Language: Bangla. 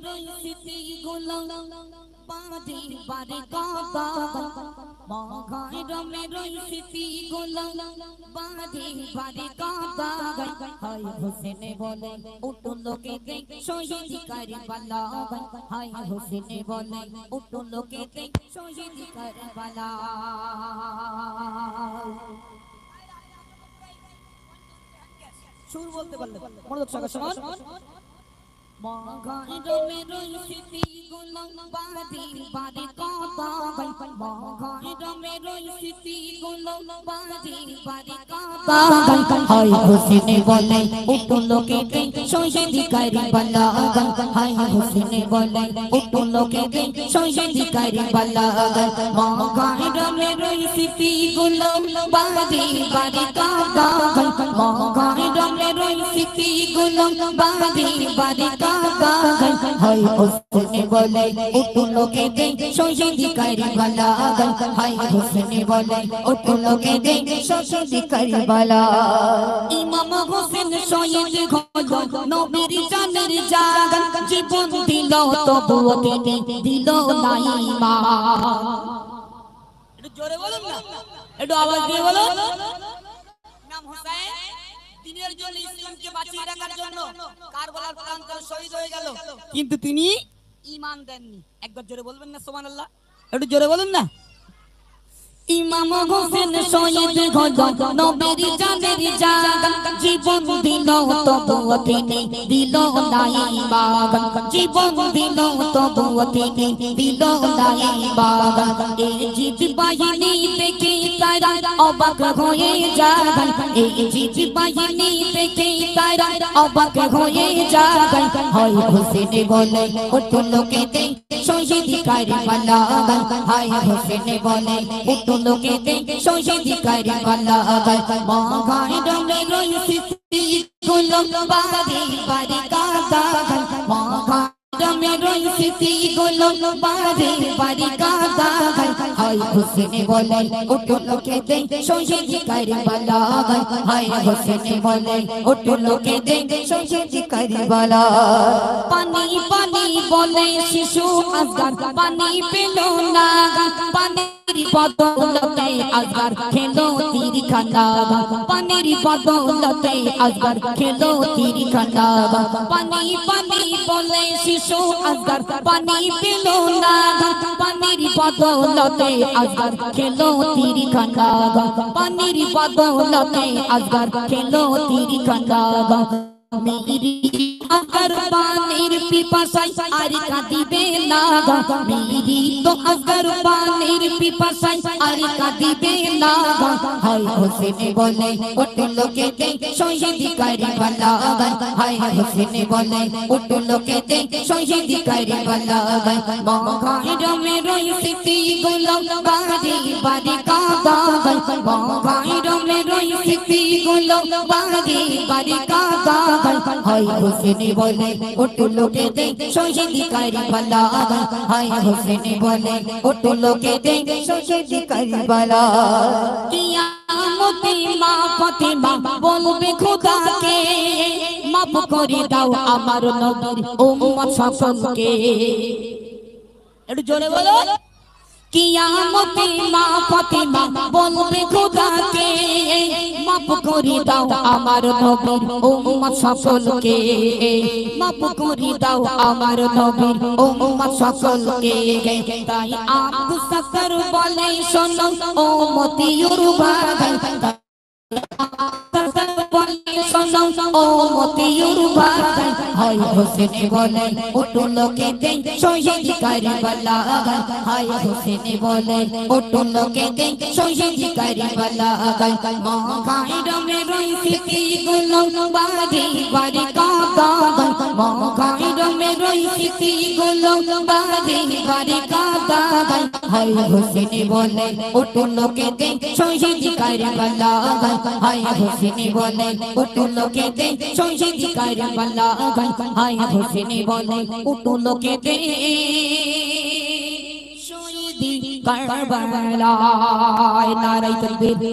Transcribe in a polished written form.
রইসিতি গুলো বাঁধি বারে কাদা মগাই রমে রইসিতি গুলো বাঁধি বারে কাদা হাই হোসেনে বলে উঠো লোকে দেখ শহীদ কারবালা হাই হোসেনে বলে উঠো লোকে দেখ শহীদ কারবালা সুর বলতে পারলে মনোযোগ সহকারে শুনুন মগাই রমে রইসিতি গুলো বাঁধি বারে কাদা মগাই রমে রইসিতি গুলো বাঁধি বারে কাদা হাই হোসেনে বলে উঠো লোকে দেখ শহীদ কারবালা হাই হোসেনে বলে উঠো লোকে দেখ শহীদ কারবালা মগাই রমে রইসিতি গুলো বাঁধি বারে কাদা মগাই রমে রইসিতি গুলো বাঁধি বারে কাদা হাই হোসেনে বলে উঠো লোকে দেখ শহীদ কারবালা হাই হোসেনে বলে উঠো লোকে দেখ শহীদ কারবালা ইমাম হোসেন শহীদ হলো নবীর জানের জান জীবন দিল তবুও তিনি দিল না ঈমান একটু জোরে বলুন না একটু আওয়াজ দিয়ে বলুন নাম হোসেন দিনের জন্য ইসলামকে বাঁচিয়ে রাখার জন্য কারবালার প্রান্তরে শহীদ হয়ে গেল কিন্তু তিনি ঈমান দেননি একবার জোরে বলবেন না সুবহানাল্লাহ একটু জোরে বলুন না ইমাম হোসেন শহীদ হলো নবীর জানের জান জীবন দিল তবুও তিনি দিল না ঈমান জীবন দিল তবুও তিনি দিল না ঈমান এই জিত বাহিনী দেখে তারা অবাক হয়ে যায় এই জিত বাহিনী দেখে তারা অবাক হয়ে যায় হয় হোসেন বলে উঠো লোকে দেখ শহীদ কারবালা হাই হোসেন বলে উঠো লোকে দেখ শহীদ কারবালা মগাই রমে রইসিতি গুলো বাঁধি বারে কাদা মগাই রমে রইসিতি গুলো বাঁধি বারে কাদা হাই হোসেন বলে উঠো লোকে দেখ শহীদ কারবালা হাই হোসেন বলে উঠো লোকে দেখ শহীদ কারবালা পানি পানি বলে শিশু আসগার পানি পেল না পানির বদৌলতে আসগার খেলো তীর খানা পানির বদৌলতে আসগার খেলো তীর খানা পানি পানি বলে শিশু আসগার পানি পেল না পানির বদৌলতে আসগার খেলো তীর খানা পানির বদৌলতে আসগার খেলো তীর খানা মেরি আকার পানির পিপাসায় আর কাঁদিবে না মেরি তো আকার পানির পিপাসায় আর কাঁদিবে না হাই হোসেন বলে উঠো লোকে দেখ শহীদ কারবালা হাই হোসেন বলে উঠো লোকে দেখ শহীদ কারবালা মগাই রমে রইসিতি গুলো বারে বারে কাদা মগাই রমে রইসিতি গুলো বারে বারে কাদা হাই হোসেন বলে উঠো লোকে দেখ শহীদ কারবালা হাই হোসেন বলে উঠো লোকে দেখ শহীদ কারবালা কিয়ামতে মা ফাতেমা বলবে খোদাকে মাফ করে দাও আমার নবীর উম্মত সকলকে একটু জোরে বলো কিয়ামতে মা ফাতেমা বলবে খোদাকে মাফ করে দাও আমার নবীর উম্মত সকলকে মাফ করে দাও আমার নবীর উম্মত সকলকে তাই আবু সাকর বলে শোনো ও মতিউর ভাই শোনো ও মতিউর ভাই হাই হোসেন বলে উঠো লোকে দেখ শহীদ কারবালা হাই হোসেন বলে উঠো লোকে দেখ শহীদ কারবালা মগাই রমে রইসিতি গুলো বারে বারে কাদা মগাই রমে রইসিতি গুলো বারে বারে কাদা হাই হোসেন বলে উঠো লোকে দেখ শহীদ কারবালা হাই হোসেন বলে উঠো লোকে দেখ শহীদ কারবালা হাই হোসেন বলে উঠো লোকে দেখ শহীদ কারবালা নারায়ে তাকবীর।